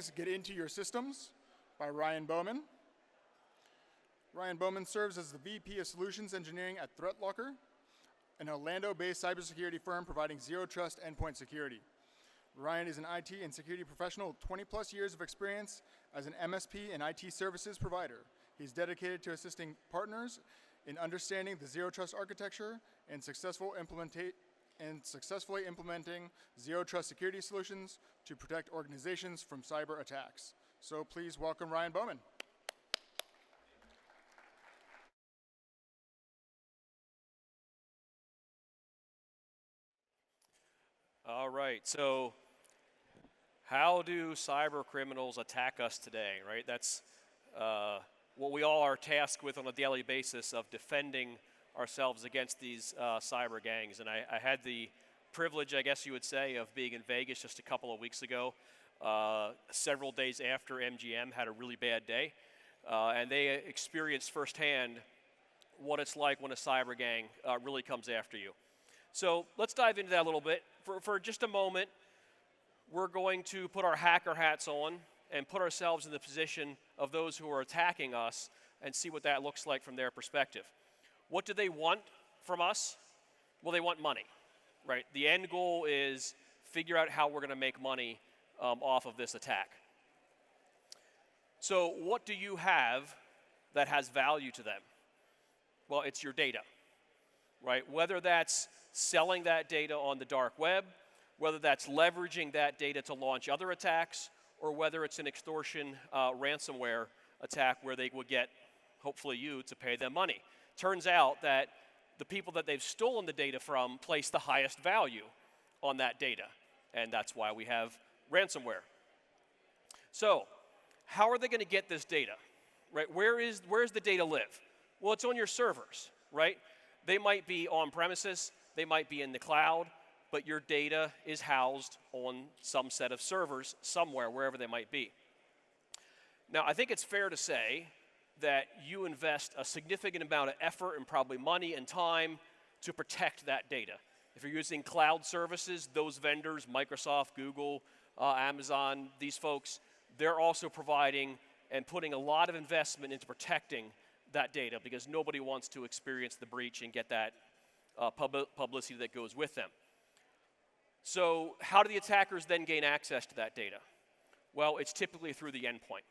Gangs Get Into Your Systems by Ryan Bowman. Ryan Bowman serves as the VP of Solutions Engineering at ThreatLocker, an Orlando-based cybersecurity firm providing zero-trust endpoint security. Ryan is an IT and security professional with 20-plus years of experience as an MSP and IT services provider. He's dedicated to assisting partners in understanding the zero-trust architecture and successfully implementing zero-trust security solutions to protect organizations from cyber attacks. So please welcome Ryan Bowman. All right, so how do cyber criminals attack us today, right? That's what we all are tasked with on a daily basis, of defending ourselves against these cyber gangs. And I had the privilege, I guess you would say, of being in Vegas just a couple of weeks ago, several days after MGM had a really bad day. And they experienced firsthand what it's like when a cyber gang really comes after you. So let's dive into that a little bit. For just a moment, we're going to put our hacker hats on and put ourselves in the position of those who are attacking us and see what that looks like from their perspective. What do they want from us? Well, they want money, right? The end goal is figure out how we're going to make money off of this attack. So what do you have that has value to them? Well, it's your data, right? Whether that's selling that data on the dark web, whether that's leveraging that data to launch other attacks, or whether it's an extortion ransomware attack where they would get, hopefully you, to pay them money. Turns out that the people that they've stolen the data from place the highest value on that data, and that's why we have ransomware. So, how are they going to get this data, right? Where's the data live? Well, it's on your servers, right? They might be on premises, they might be in the cloud, but your data is housed on some set of servers somewhere, wherever they might be. Now, I think it's fair to say that you invest a significant amount of effort and probably money and time to protect that data. If you're using cloud services, those vendors, Microsoft, Google, Amazon, these folks, they're also providing and putting a lot of investment into protecting that data, because nobody wants to experience the breach and get that publicity that goes with them. So how do the attackers then gain access to that data? Well, it's typically through the endpoint,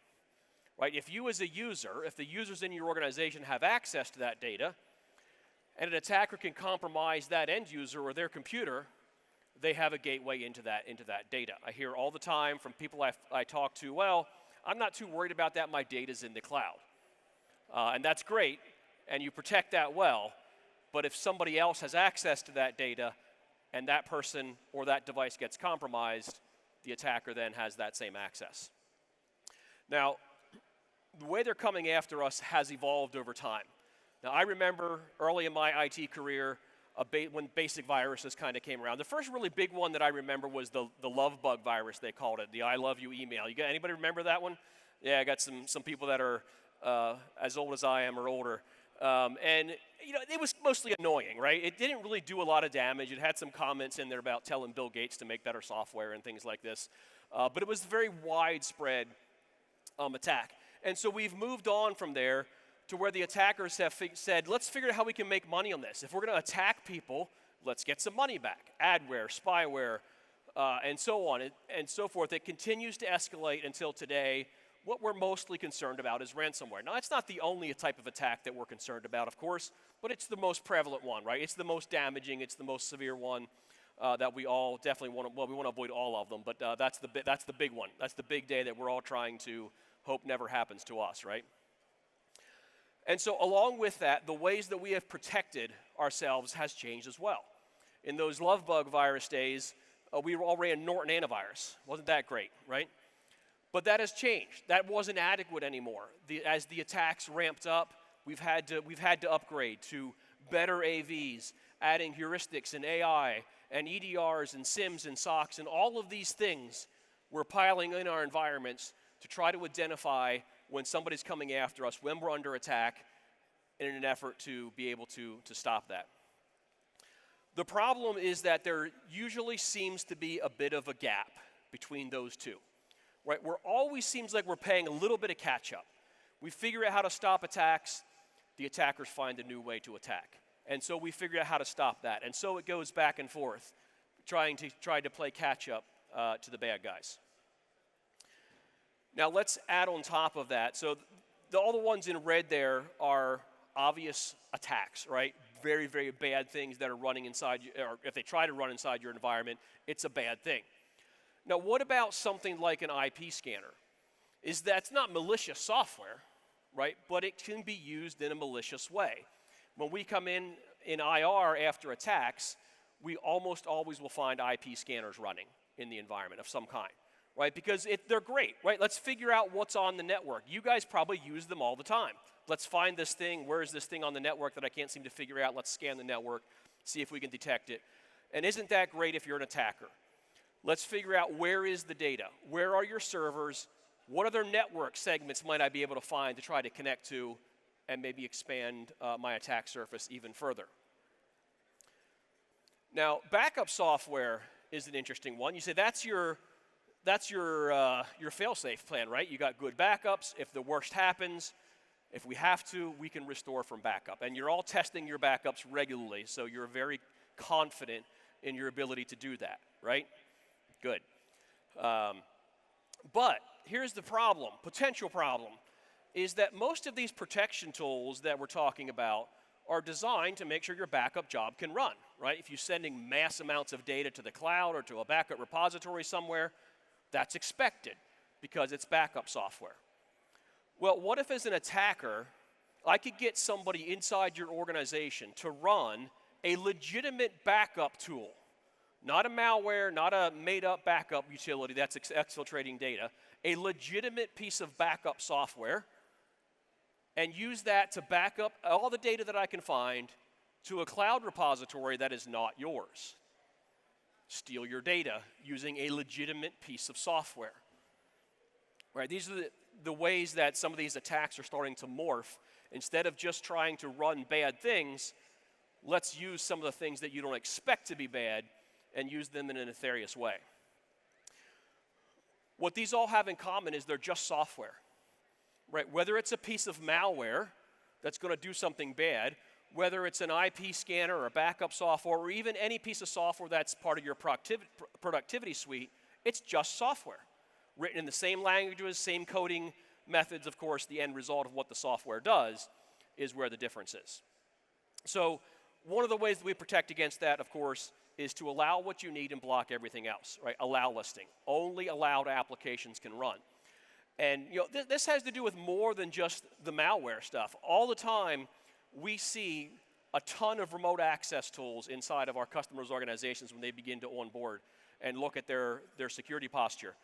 right? If you as a user, if the users in your organization have access to that data, and an attacker can compromise that end user or their computer, they have a gateway into that data. I hear all the time from people I talk to, well, I'm not too worried about that, my data's in the cloud. And that's great, and you protect that well, but if somebody else has access to that data and that person or that device gets compromised, the attacker then has that same access. Now, the way they're coming after us has evolved over time. Now, I remember early in my IT career when basic viruses kind of came around. The first really big one that I remember was the love bug virus, they called it, the I love you email. Anybody remember that one? Yeah, I got some people that are as old as I am or older. And it was mostly annoying, right? It didn't really do a lot of damage. It had some comments in there about telling Bill Gates to make better software and things like this. But it was a very widespread attack. And so we've moved on from there to where the attackers have said, let's figure out how we can make money on this. If we're going to attack people, let's get some money back. Adware, spyware, and so on and so forth. It continues to escalate until today. What we're mostly concerned about is ransomware. Now, it's not the only type of attack that we're concerned about, of course, but it's the most prevalent one, right? It's the most damaging, it's the most severe one that we all definitely want to, well, we want to avoid all of them, but that's the big one. That's the big day that we're all trying to hope never happens to us, right? And so along with that, the ways that we have protected ourselves has changed as well. In those love bug virus days, we all ran Norton antivirus. Wasn't that great, right? But that has changed. That wasn't adequate anymore. As the attacks ramped up, we've had to upgrade to better AVs, adding heuristics and AI and EDRs and SIMs and SOCs, and all of these things we're piling in our environments to try to identify when somebody's coming after us, when we're under attack, in an effort to be able to stop that. The problem is that there usually seems to be a bit of a gap between those two. right? We're always seems like we're paying a little bit of catch up. We figure out how to stop attacks, the attackers find a new way to attack. And so we figure out how to stop that. And so it goes back and forth, trying to play catch up to the bad guys. Now let's add on top of that. So all the ones in red there are obvious attacks, right? Very, very bad things that are running inside, or if they try to run inside your environment, it's a bad thing. Now, what about something like an IP scanner? That's not malicious software, right? But it can be used in a malicious way. When we come in IR after attacks, we almost always will find IP scanners running in the environment of some kind, right? Because they're great, right? Let's figure out what's on the network. You guys probably use them all the time. Let's find this thing. Where is this thing on the network that I can't seem to figure out? Let's scan the network, see if we can detect it. And isn't that great if you're an attacker? Let's figure out where is the data? Where are your servers? What other network segments might I be able to find to try to connect to and maybe expand my attack surface even further? Now, backup software is an interesting one. You say that's your fail-safe plan, right? You got good backups. If the worst happens, if we have to, we can restore from backup. And you're all testing your backups regularly, so you're very confident in your ability to do that, right? Good. But here's the problem, potential problem, is that most of these protection tools that we're talking about are designed to make sure your backup job can run, right? If you're sending mass amounts of data to the cloud or to a backup repository somewhere, that's expected because it's backup software. Well, what if as an attacker, I could get somebody inside your organization to run a legitimate backup tool, not a malware, not a made-up backup utility that's exfiltrating data, a legitimate piece of backup software, and use that to back up all the data that I can find to a cloud repository that is not yours. Steal your data using a legitimate piece of software. Right? These are the ways that some of these attacks are starting to morph. Instead of just trying to run bad things, let's use some of the things that you don't expect to be bad and use them in a nefarious way. What these all have in common is they're just software. Right? Whether it's a piece of malware that's going to do something bad, whether it's an IP scanner or backup software, or even any piece of software that's part of your productivity suite, it's just software. Written in the same languages, same coding methods, of course, the end result of what the software does is where the difference is. So one of the ways that we protect against that, of course, is to allow what you need and block everything else, right? Allow listing. Only allowed applications can run. And this has to do with more than just the malware stuff. All the time, we see a ton of remote access tools inside of our customers' organizations when they begin to onboard and look at their security posture.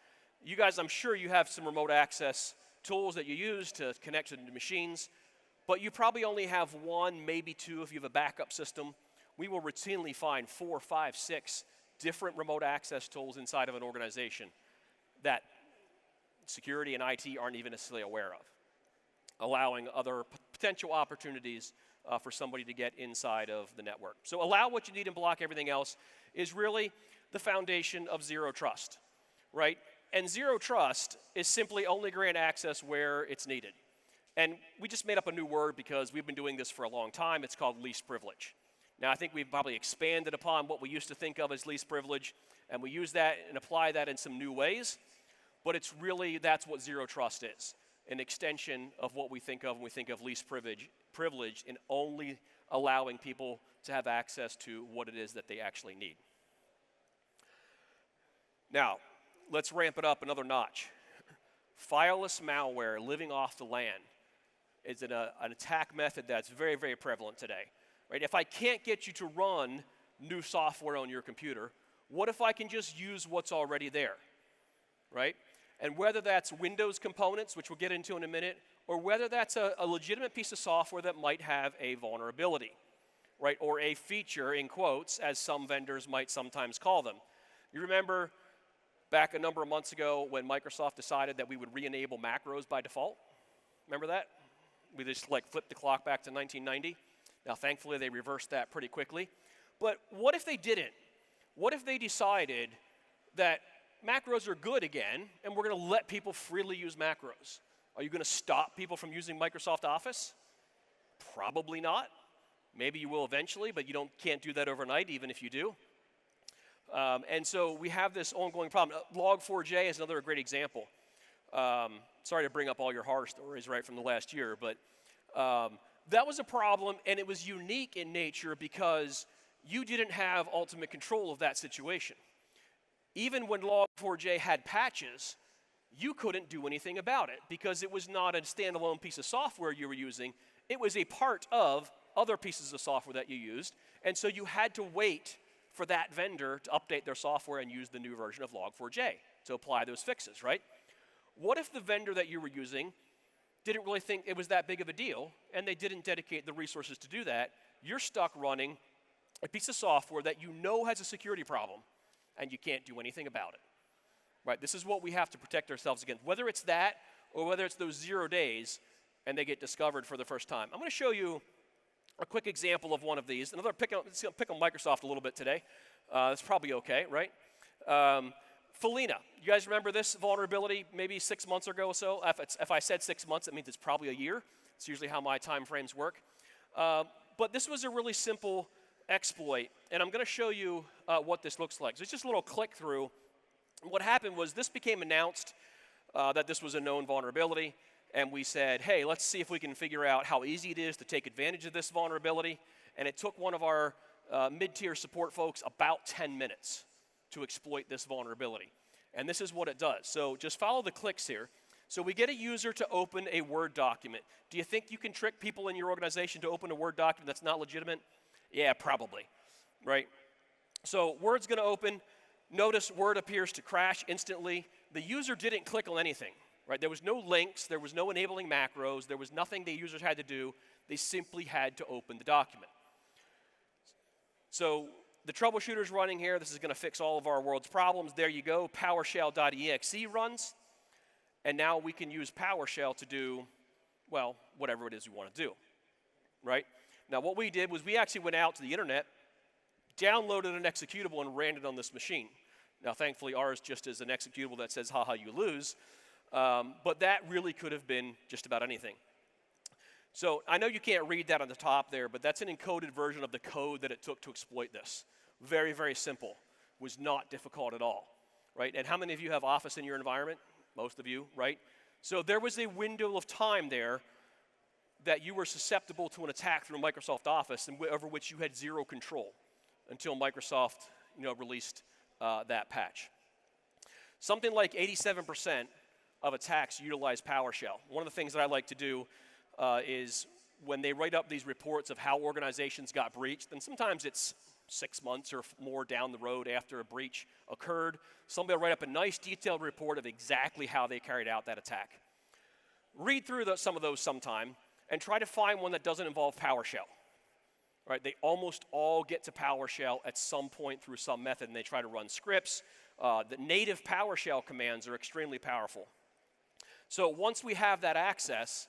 You guys, I'm sure you have some remote access tools that you use to connect to the machines, but you probably only have one, maybe two if you have a backup system. We will routinely find 4, 5, 6 different remote access tools inside of an organization that security and IT aren't even necessarily aware of, allowing other potential opportunities for somebody to get inside of the network. So allow what you need and block everything else is really the foundation of zero trust, right? And zero trust is simply only grant access where it's needed. And we just made up a new word because we've been doing this for a long time. It's called least privilege. Now, I think we've probably expanded upon what we used to think of as least privilege, and we use that and apply that in some new ways. But it's really, that's what zero trust is, an extension of what we think of when we think of least privilege in only allowing people to have access to what it is that they actually need. Now, let's ramp it up another notch. Fileless malware living off the LAN is an attack method that's very, very prevalent today. Right? If I can't get you to run new software on your computer, what if I can just use what's already there? Right? And whether that's Windows components, which we'll get into in a minute, or whether that's a legitimate piece of software that might have a vulnerability, right? Or a feature, in quotes, as some vendors might sometimes call them. You remember back a number of months ago when Microsoft decided that we would re-enable macros by default? Remember that? We just flipped the clock back to 1990. Now, thankfully, they reversed that pretty quickly. But what if they didn't? What if they decided that macros are good again, and we're going to let people freely use macros. Are you going to stop people from using Microsoft Office? Probably not. Maybe you will eventually, but you can't do that overnight, even if you do. And so we have this ongoing problem. Log4j is another great example. Sorry to bring up all your horror stories right from the last year, but that was a problem, and it was unique in nature because you didn't have ultimate control of that situation. Even when Log4j had patches, you couldn't do anything about it because it was not a standalone piece of software you were using. It was a part of other pieces of software that you used, and so you had to wait for that vendor to update their software and use the new version of Log4j to apply those fixes, right? What if the vendor that you were using didn't really think it was that big of a deal, and they didn't dedicate the resources to do that? You're stuck running a piece of software that you know has a security problem, and you can't do anything about it. Right? This is what we have to protect ourselves against, whether it's that or whether it's those 0 days and they get discovered for the first time. I'm going to show you a quick example of one of these. Pick on Microsoft a little bit today. That's probably okay, right? Felina. You guys remember this vulnerability maybe 6 months ago or so? If I said 6 months, it means it's probably a year. It's usually how my time frames work. But this was a really simple exploit, and I'm going to show you what this looks like. So it's just a little click through. What happened was this became announced that this was a known vulnerability, and we said, hey, let's see if we can figure out how easy it is to take advantage of this vulnerability. And it took one of our mid-tier support folks about 10 minutes to exploit this vulnerability. And this is what it does. So just follow the clicks here. So we get a user to open a Word document. Do you think you can trick people in your organization to open a Word document that's not legitimate? Yeah, probably, right? So Word's going to open. Notice Word appears to crash instantly. The user didn't click on anything, right? There was no links. There was no enabling macros. There was nothing the users had to do. They simply had to open the document. So the troubleshooter's running here. This is going to fix all of our world's problems. There you go. PowerShell.exe runs. And now we can use PowerShell to do, well, whatever it is we want to do, right? Now what we did was we actually went out to the internet, downloaded an executable, and ran it on this machine. Now thankfully ours just is an executable that says, haha, you lose. But that really could have been just about anything. So I know you can't read that on the top there, but that's an encoded version of the code that it took to exploit this. Very, very simple. Was not difficult at all, right? And how many of you have Office in your environment? Most of you, right? So there was a window of time there that you were susceptible to an attack through Microsoft Office and over which you had zero control until Microsoft, released that patch. Something like 87% of attacks utilize PowerShell. One of the things that I like to do is when they write up these reports of how organizations got breached, and sometimes it's 6 months or more down the road after a breach occurred, somebody will write up a nice detailed report of exactly how they carried out that attack. Read through some of those sometime and try to find one that doesn't involve PowerShell. Right? They almost all get to PowerShell at some point through some method, and they try to run scripts. The native PowerShell commands are extremely powerful. So once we have that access,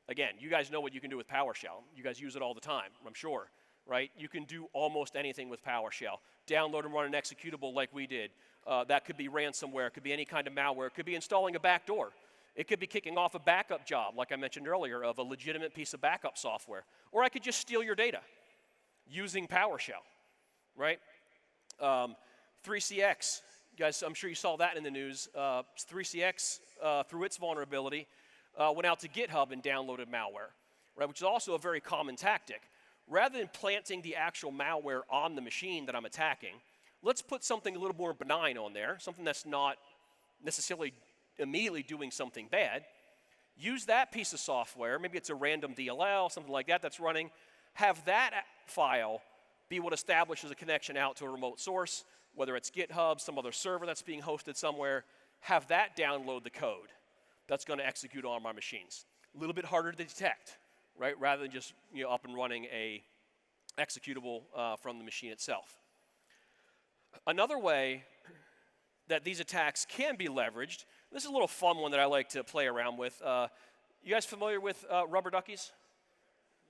again, you guys know what you can do with PowerShell. You guys use it all the time, I'm sure, right? You can do almost anything with PowerShell. Download and run an executable like we did. That could be ransomware. It could be any kind of malware. It could be installing a backdoor. It could be kicking off a backup job, like I mentioned earlier, of a legitimate piece of backup software. Or I could just steal your data using PowerShell, right? 3CX, you guys, I'm sure you saw that in the news. 3CX, through its vulnerability, went out to GitHub and downloaded malware, right? Which is also a very common tactic. Rather than planting the actual malware on the machine that I'm attacking, let's put something a little more benign on there, something that's not necessarily immediately doing something bad. Use that piece of software, maybe it's a random DLL, something like that that's running, have that file be what establishes a connection out to a remote source, whether it's GitHub, some other server that's being hosted somewhere, have that download the code that's going to execute on my machines. A little bit harder to detect, right? Rather than just up and running a executable from the machine itself. Another way that these attacks can be leveraged, this is a little fun one that I like to play around with. You guys familiar with rubber duckies?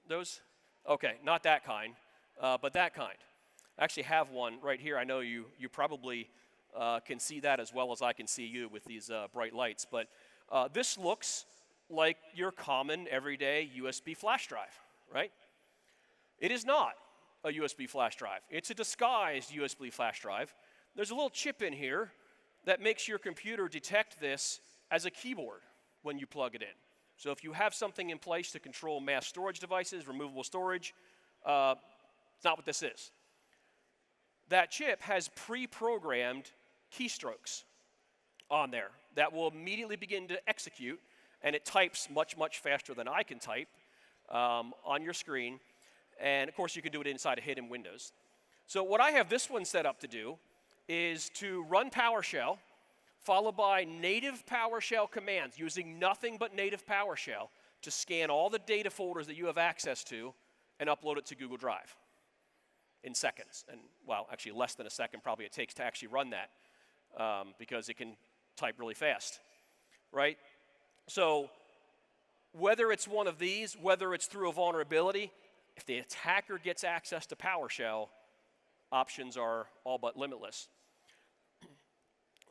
Those? Okay, not that kind, but that kind. I actually have one right here. I know you probably can see that as well as I can see you with these bright lights. But this looks like your common everyday USB flash drive, right? It is not a USB flash drive. It's a disguised USB flash drive. There's a little chip in here that makes your computer detect this as a keyboard when you plug it in. So if you have something in place to control mass storage devices, removable storage, it's not what this is. That chip has pre-programmed keystrokes on there that will immediately begin to execute, and it types much, much faster than I can type on your screen. And of course, you can do it inside of hidden windows. So what I have this one set up to do is to run PowerShell, followed by native PowerShell commands using nothing but native PowerShell to scan all the data folders that you have access to and upload it to Google Drive in seconds. And, well, actually less than a second probably it takes to actually run that because it can type really fast, right? So whether it's one of these, whether it's through a vulnerability, if the attacker gets access to PowerShell, options are all but limitless.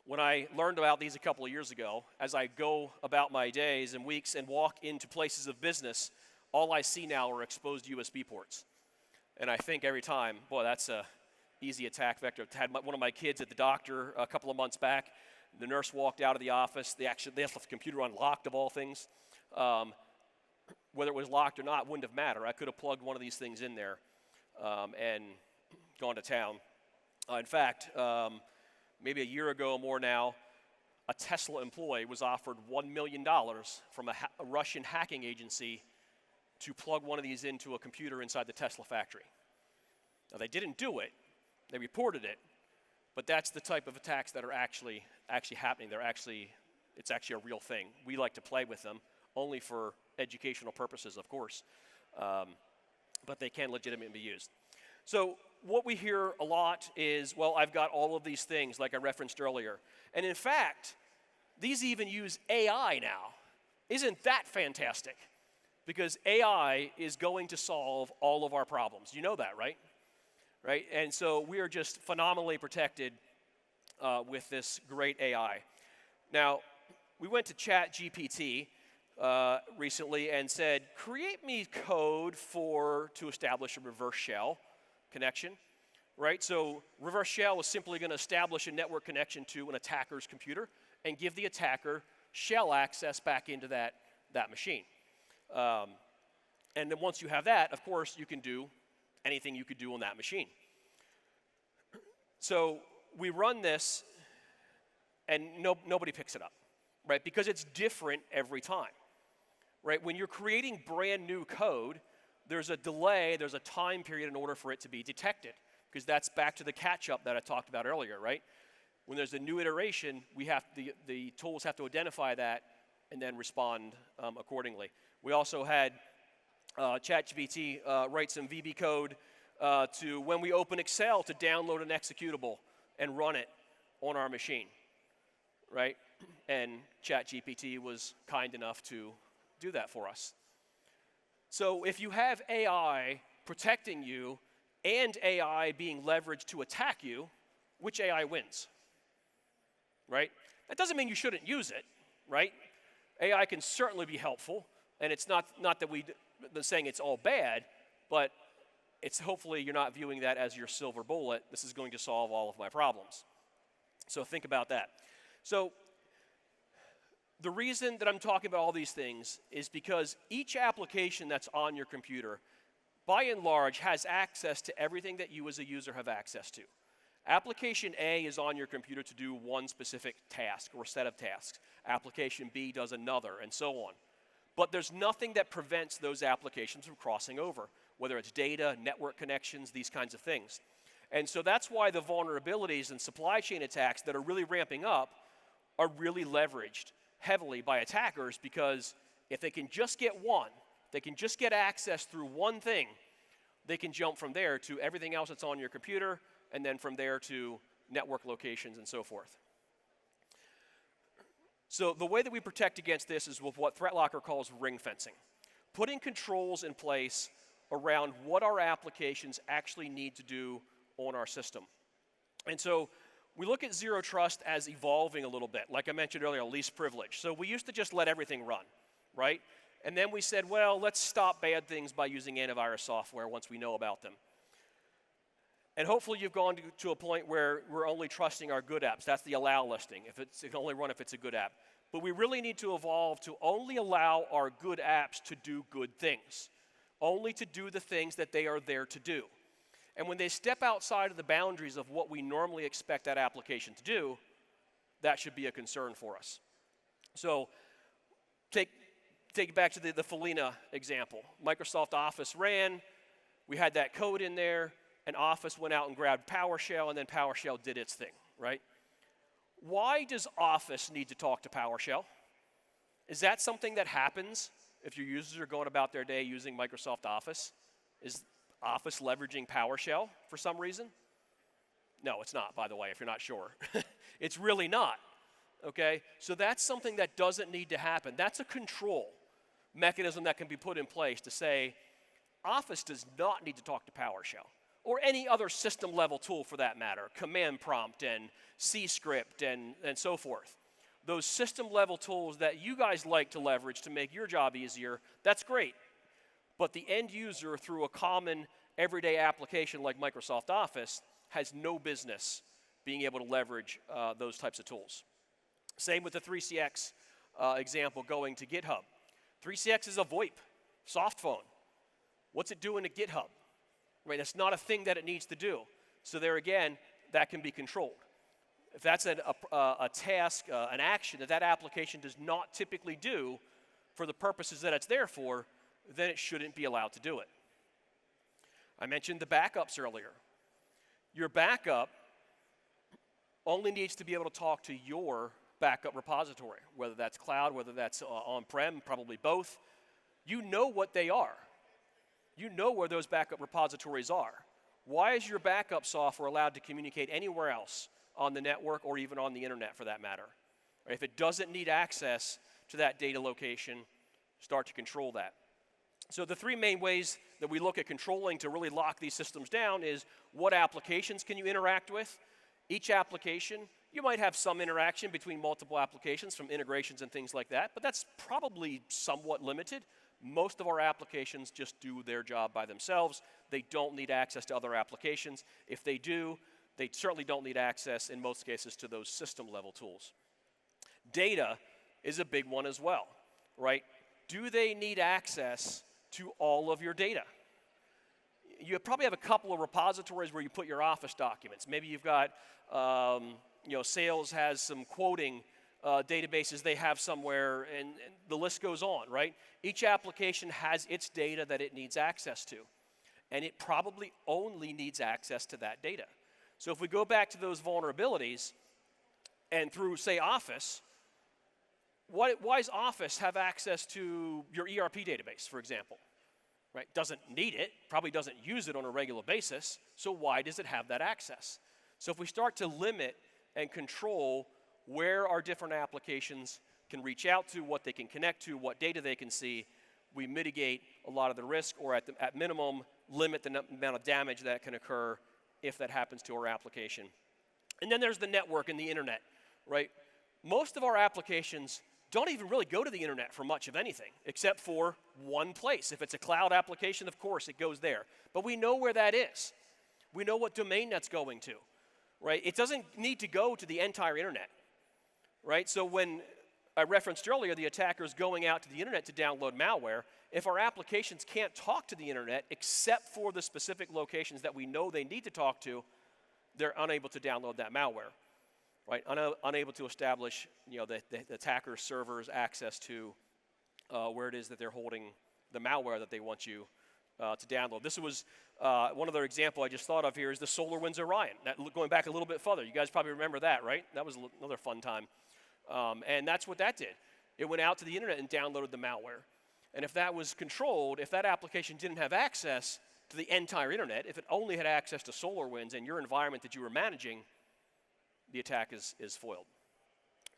When I learned about these a couple of years ago, as I go about my days and weeks and walk into places of business, all I see now are exposed USB ports. And I think every time, boy, that's a easy attack vector. I had one of my kids at the doctor a couple of months back. The nurse walked out of the office. They left the computer unlocked, of all things. Whether it was locked or not wouldn't have mattered. I could have plugged one of these things in there and gone to town. In fact, maybe a year ago or more now, a Tesla employee was offered $1 million from a Russian hacking agency to plug one of these into a computer inside the Tesla factory. Now, they didn't do it. They reported it. But that's the type of attacks that are actually happening. It's actually a real thing. We like to play with them, only for educational purposes, of course. But they can legitimately be used. So what we hear a lot is, well, I've got all of these things like I referenced earlier. And in fact, these even use AI now. Isn't that fantastic? Because AI is going to solve all of our problems. You know that, right? Right? And so we are just phenomenally protected with this great AI. Now, we went to ChatGPT recently and said, create me code to establish a reverse shell connection, right? So reverse shell is simply going to establish a network connection to an attacker's computer and give the attacker shell access back into that machine. And then once you have that, of course, you can do anything you could do on that machine. So we run this, and nobody picks it up, right? Because it's different every time, right? When you're creating brand new code, there's a delay, there's a time period in order for it to be detected, because that's back to the catch-up that I talked about earlier, right? When there's a new iteration, the tools have to identify that and then respond accordingly. We also had ChatGPT write some VB code to when we open Excel to download an executable and run it on our machine, right? And ChatGPT was kind enough to do that for us. So if you have AI protecting you and AI being leveraged to attack you, which AI wins, right? That doesn't mean you shouldn't use it, right? AI can certainly be helpful, and it's not that we're saying it's all bad, but it's hopefully you're not viewing that as your silver bullet. This is going to solve all of my problems. So think about that. So the reason that I'm talking about all these things is because each application that's on your computer, by and large, has access to everything that you as a user have access to. Application A is on your computer to do one specific task or set of tasks. Application B does another, and so on. But there's nothing that prevents those applications from crossing over, whether it's data, network connections, these kinds of things. And so that's why the vulnerabilities and supply chain attacks that are really ramping up are really leveraged heavily by attackers, because if they can just get one, they can just get access through one thing, they can jump from there to everything else that's on your computer, and then from there to network locations and so forth. So the way that we protect against this is with what ThreatLocker calls ring fencing, putting controls in place around what our applications actually need to do on our system. And so we look at zero trust as evolving a little bit, like I mentioned earlier, least privilege. So we used to just let everything run, right? And then we said, well, let's stop bad things by using antivirus software once we know about them. And hopefully you've gone to a point where we're only trusting our good apps. That's the allow listing. It can only run if it's a good app. But we really need to evolve to only allow our good apps to do good things, only to do the things that they are there to do. And when they step outside of the boundaries of what we normally expect that application to do, that should be a concern for us. So take it back to the Felina example. Microsoft Office ran, we had that code in there, and Office went out and grabbed PowerShell, and then PowerShell did its thing, right? Why does Office need to talk to PowerShell? Is that something that happens if your users are going about their day using Microsoft Office? Is Office leveraging PowerShell for some reason? No, it's not, by the way, if you're not sure. It's really not, okay? So that's something that doesn't need to happen. That's a control mechanism that can be put in place to say, Office does not need to talk to PowerShell, or any other system-level tool for that matter, command prompt and C-script and so forth. Those system-level tools that you guys like to leverage to make your job easier, that's great. But the end user, through a common everyday application like Microsoft Office, has no business being able to leverage those types of tools. Same with the 3CX example going to GitHub. 3CX is a VoIP, soft phone. What's it doing to GitHub? Right, it's not a thing that it needs to do. So there again, that can be controlled. If that's a task, an action that application does not typically do for the purposes that it's there for, then it shouldn't be allowed to do it. I mentioned the backups earlier. Your backup only needs to be able to talk to your backup repository, whether that's cloud, whether that's on-prem, probably both. You know what they are. You know where those backup repositories are. Why is your backup software allowed to communicate anywhere else on the network or even on the internet for that matter? If it doesn't need access to that data location, start to control that. So the three main ways that we look at controlling to really lock these systems down is what applications can you interact with? Each application, you might have some interaction between multiple applications from integrations and things like that, but that's probably somewhat limited. Most of our applications just do their job by themselves. They don't need access to other applications. If they do, they certainly don't need access, in most cases, to those system-level tools. Data is a big one as well, right? Do they need access to all of your data? You probably have a couple of repositories where you put your Office documents. Maybe you've got, sales has some quoting databases they have somewhere, and the list goes on, right? Each application has its data that it needs access to, and it probably only needs access to that data. So if we go back to those vulnerabilities, and through, say, Office, why does Office have access to your ERP database, for example? Right? Doesn't need it, probably doesn't use it on a regular basis, so why does it have that access? So if we start to limit and control where our different applications can reach out to, what they can connect to, what data they can see, we mitigate a lot of the risk, or at minimum, limit the amount of damage that can occur if that happens to our application. And then there's the network and the internet, right? Most of our applications don't even really go to the internet for much of anything, except for one place. If it's a cloud application, of course, it goes there. But we know where that is. We know what domain that's going to, right? It doesn't need to go to the entire internet, right? So when I referenced earlier the attackers going out to the internet to download malware, if our applications can't talk to the internet except for the specific locations that we know they need to talk to, they're unable to download that malware. Right, unable to establish, the attacker server's access to where it is that they're holding the malware that they want you to download. This was one other example I just thought of here is the SolarWinds Orion. Going back a little bit further, you guys probably remember that, right? That was another fun time. And that's what that did. It went out to the internet and downloaded the malware. And if that was controlled, if that application didn't have access to the entire internet, if it only had access to SolarWinds and your environment that you were managing, the attack is foiled.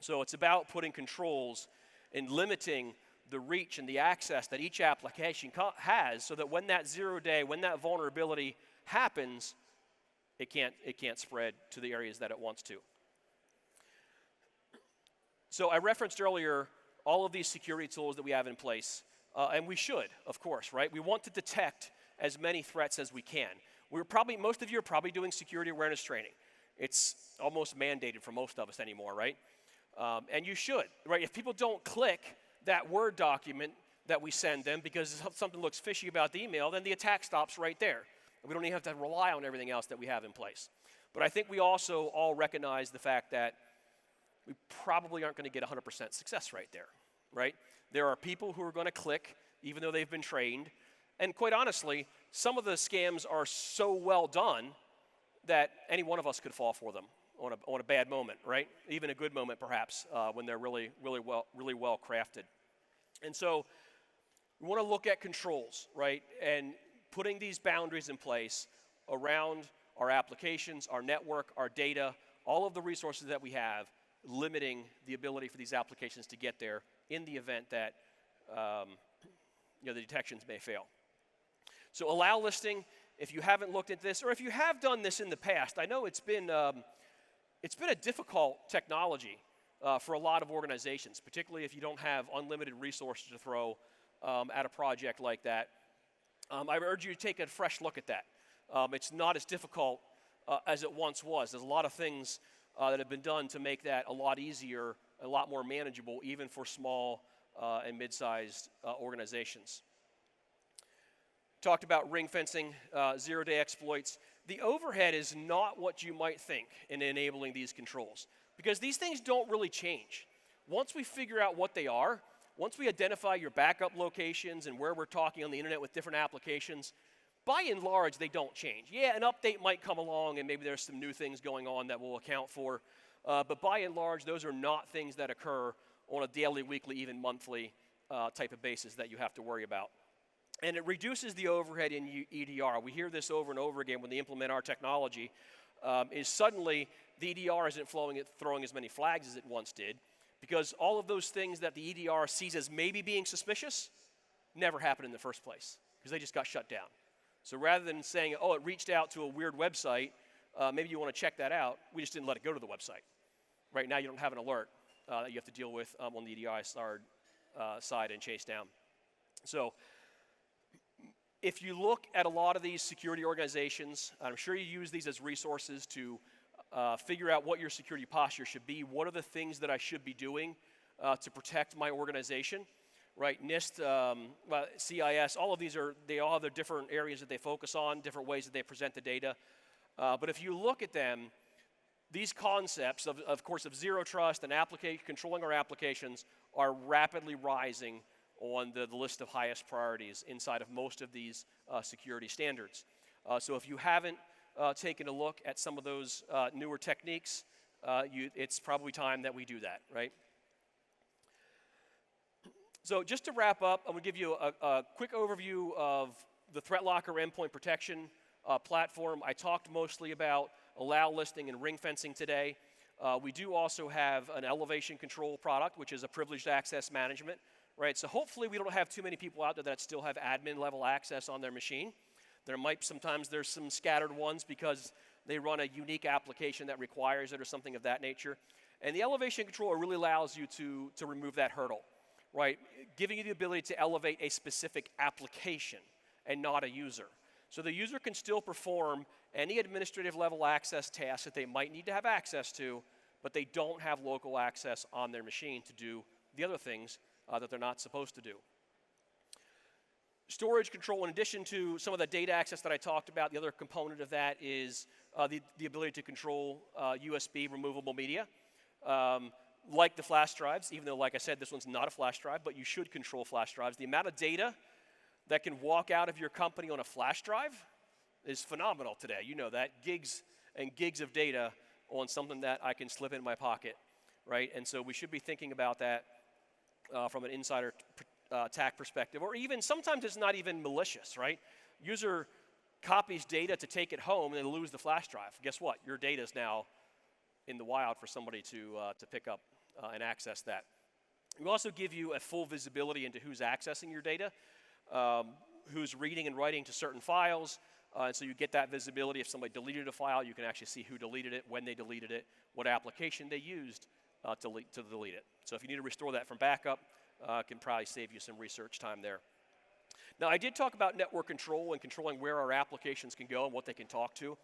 So it's about putting controls and limiting the reach and the access that each application has so that when that 0 day, when that vulnerability happens, it can't spread to the areas that it wants to. So I referenced earlier all of these security tools that we have in place, and we should, of course, right? We want to detect as many threats as we can. Most of you are probably doing security awareness training. It's almost mandated for most of us anymore, right? And you should, right? If people don't click that Word document that we send them because something looks fishy about the email, then the attack stops right there. We don't even have to rely on everything else that we have in place. But I think we also all recognize the fact that we probably aren't going to get 100% success right there, right? There are people who are going to click even though they've been trained. And quite honestly, some of the scams are so well done that any one of us could fall for them on a bad moment, right? Even a good moment, perhaps, when they're really well crafted. And so we want to look at controls, right? And putting these boundaries in place around our applications, our network, our data, all of the resources that we have, limiting the ability for these applications to get there in the event that the detections may fail. So allow listing, if you haven't looked at this, or if you have done this in the past, I know it's been a difficult technology for a lot of organizations, particularly if you don't have unlimited resources to throw at a project like that. I urge you to take a fresh look at that. It's not as difficult as it once was. There's a lot of things that have been done to make that a lot easier, a lot more manageable, even for small and mid-sized organizations. Talked about ring fencing, zero-day exploits. The overhead is not what you might think in enabling these controls, because these things don't really change. Once we figure out what they are, once we identify your backup locations and where we're talking on the internet with different applications, by and large, they don't change. Yeah, an update might come along and maybe there's some new things going on that we'll account for, but by and large, those are not things that occur on a daily, weekly, even monthly type of basis that you have to worry about. And it reduces the overhead in EDR. We hear this over and over again when they implement our technology, is suddenly the EDR isn't throwing as many flags as it once did, because all of those things that the EDR sees as maybe being suspicious never happened in the first place, because they just got shut down. So rather than saying, oh, it reached out to a weird website, maybe you want to check that out, we just didn't let it go to the website. Right now you don't have an alert that you have to deal with on the EDR side and chase down. So if you look at a lot of these security organizations, I'm sure you use these as resources to figure out what your security posture should be. What are the things that I should be doing to protect my organization? Right, NIST, CIS, all of these they all have their different areas that they focus on, different ways that they present the data. But if you look at them, these concepts, of course, of zero trust and controlling our applications are rapidly rising on the list of highest priorities inside of most of these security standards. So if you haven't taken a look at some of those newer techniques, it's probably time that we do that, right? So just to wrap up, I'm going to give you a quick overview of the ThreatLocker endpoint protection platform. I talked mostly about allow listing and ring fencing today. We do also have an elevation control product, which is a privileged access management. Right, so hopefully we don't have too many people out there that still have admin level access on their machine. Sometimes there's some scattered ones because they run a unique application that requires it or something of that nature. And the elevation controller really allows you to remove that hurdle, right? Giving you the ability to elevate a specific application and not a user. So the user can still perform any administrative level access tasks that they might need to have access to, but they don't have local access on their machine to do the other things that they're not supposed to do. Storage control, in addition to some of the data access that I talked about, the other component of that is the ability to control USB removable media. Like the flash drives, even though, like I said, this one's not a flash drive, but you should control flash drives. The amount of data that can walk out of your company on a flash drive is phenomenal today. You know that, gigs and gigs of data on something that I can slip in my pocket, right? And so we should be thinking about that from an insider attack perspective, or even sometimes it's not even malicious, right? User copies data to take it home and then lose the flash drive. Guess what? Your data is now in the wild for somebody to pick up and access that. We also give you a full visibility into who's accessing your data, who's reading and writing to certain files, And so you get that visibility. If somebody deleted a file, you can actually see who deleted it, when they deleted it, what application they used to delete it. So if you need to restore that from backup, it can probably save you some research time there. Now, I did talk about network control and controlling where our applications can go and what they can talk to.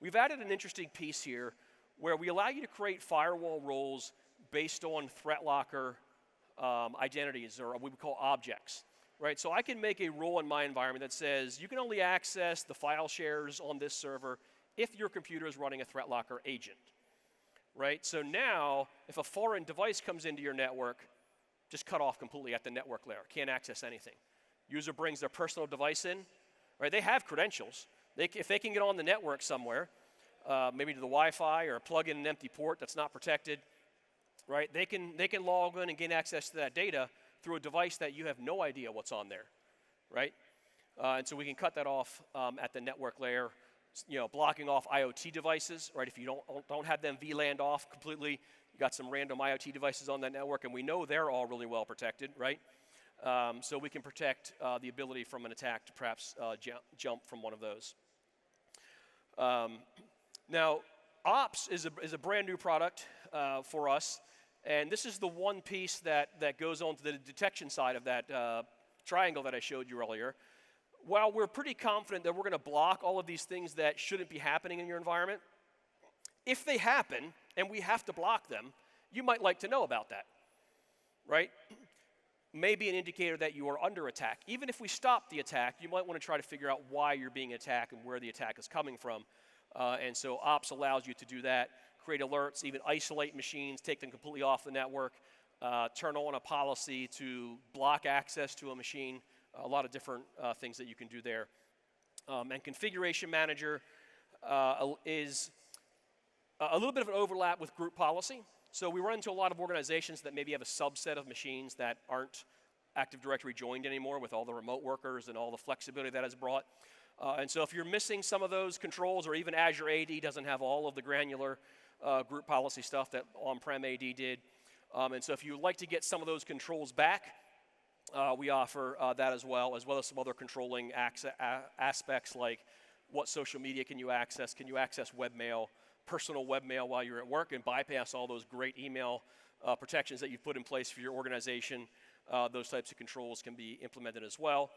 We've added an interesting piece here where we allow you to create firewall roles based on threat locker identities, or what we would call objects. Right, so I can make a role in my environment that says you can only access the file shares on this server if your computer is running a threat locker agent. Right, so now if a foreign device comes into your network, just cut off completely at the network layer. Can't access anything. User brings their personal device in. Right, they have credentials. If they can get on the network somewhere, maybe to the Wi-Fi or plug in an empty port that's not protected, right? They can log in and gain access to that data through a device that you have no idea what's on there, right? And so we can cut that off at the network layer, blocking off IoT devices, right? If you don't have them VLANed off completely, you got some random IoT devices on that network, and we know they're all really well protected, right? So we can protect the ability from an attack to perhaps jump from one of those. Now, Ops is a brand new product for us. And this is the one piece that goes on to the detection side of that triangle that I showed you earlier. While we're pretty confident that we're going to block all of these things that shouldn't be happening in your environment, if they happen and we have to block them, you might like to know about that, right? Maybe an indicator that you are under attack. Even if we stop the attack, you might want to try to figure out why you're being attacked and where the attack is coming from. And so Ops allows you to do that. Create alerts, even isolate machines, take them completely off the network, turn on a policy to block access to a machine, a lot of different things that you can do there. And Configuration Manager is a little bit of an overlap with group policy. So we run into a lot of organizations that maybe have a subset of machines that aren't Active Directory joined anymore with all the remote workers and all the flexibility that has brought. And so if you're missing some of those controls, or even Azure AD doesn't have all of the granular group policy stuff that on-prem AD did. And so if you'd like to get some of those controls back, we offer that as well as some other controlling aspects like what social media can you access webmail, personal webmail while you're at work, and bypass all those great email protections that you've put in place for your organization. Those types of controls can be implemented as well.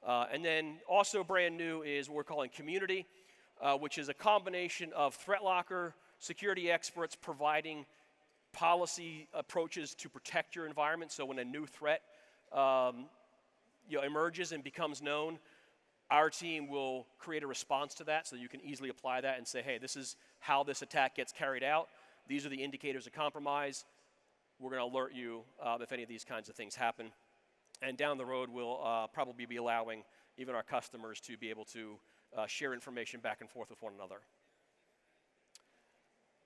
And then also brand new is what we're calling Community, which is a combination of threat locker, security experts providing policy approaches to protect your environment. So when a new threat emerges and becomes known, our team will create a response to that so you can easily apply that and say, hey, this is how this attack gets carried out. These are the indicators of compromise. We're going to alert you if any of these kinds of things happen. And down the road, we'll probably be allowing even our customers to be able to share information back and forth with one another.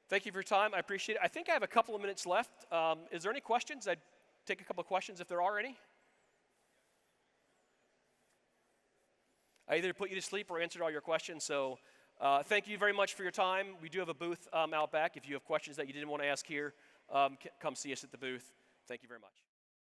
Thank you for your time. I appreciate it. I think I have a couple of minutes left. Is there any questions? I'd take a couple of questions if there are any. I either put you to sleep or answered all your questions. So thank you very much for your time. We do have a booth out back. If you have questions that you didn't want to ask here, come see us at the booth. Thank you very much.